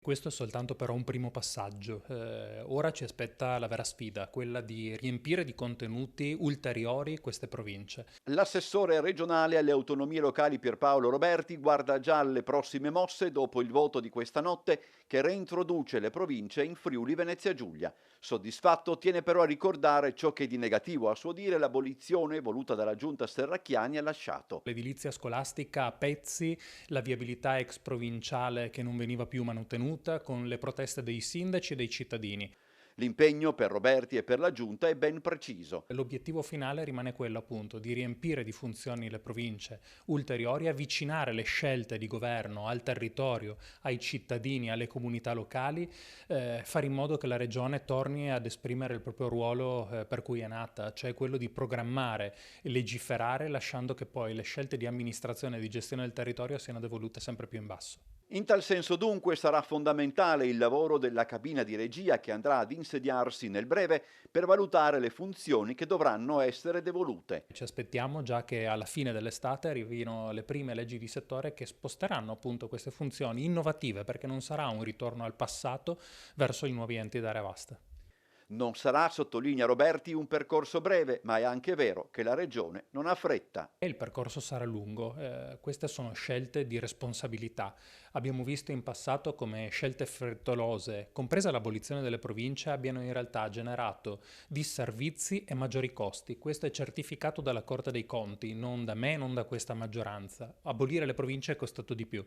Questo è soltanto però un primo passaggio. Ora ci aspetta la vera sfida, quella di riempire di contenuti ulteriori queste province. L'assessore regionale alle autonomie locali Pierpaolo Roberti guarda già alle prossime mosse dopo il voto di questa notte che reintroduce le province in Friuli Venezia Giulia. Soddisfatto tiene però a ricordare ciò che di negativo a suo dire l'abolizione voluta dalla giunta Serracchiani ha lasciato. L'edilizia scolastica a pezzi, la viabilità ex provinciale che non veniva più manutenuta, con le proteste dei sindaci e dei cittadini. L'impegno per Roberti e per la giunta è ben preciso. L'obiettivo finale rimane quello appunto di riempire di funzioni le province ulteriori, avvicinare le scelte di governo al territorio, ai cittadini, alle comunità locali, fare in modo che la regione torni ad esprimere il proprio ruolo per cui è nata, cioè quello di programmare e legiferare lasciando che poi le scelte di amministrazione e di gestione del territorio siano devolute sempre più in basso. In tal senso dunque sarà fondamentale il lavoro della cabina di regia che andrà ad insediarsi nel breve per valutare le funzioni che dovranno essere devolute. Ci aspettiamo già che alla fine dell'estate arrivino le prime leggi di settore che sposteranno appunto queste funzioni innovative, perché non sarà un ritorno al passato verso i nuovi enti d'area vasta. Non sarà, sottolinea Roberti, un percorso breve, ma è anche vero che la Regione non ha fretta. E il percorso sarà lungo, queste sono scelte di responsabilità. Abbiamo visto in passato come scelte frettolose, compresa l'abolizione delle province, abbiano in realtà generato disservizi e maggiori costi. Questo è certificato dalla Corte dei Conti, non da me, non da questa maggioranza. Abolire le province è costato di più.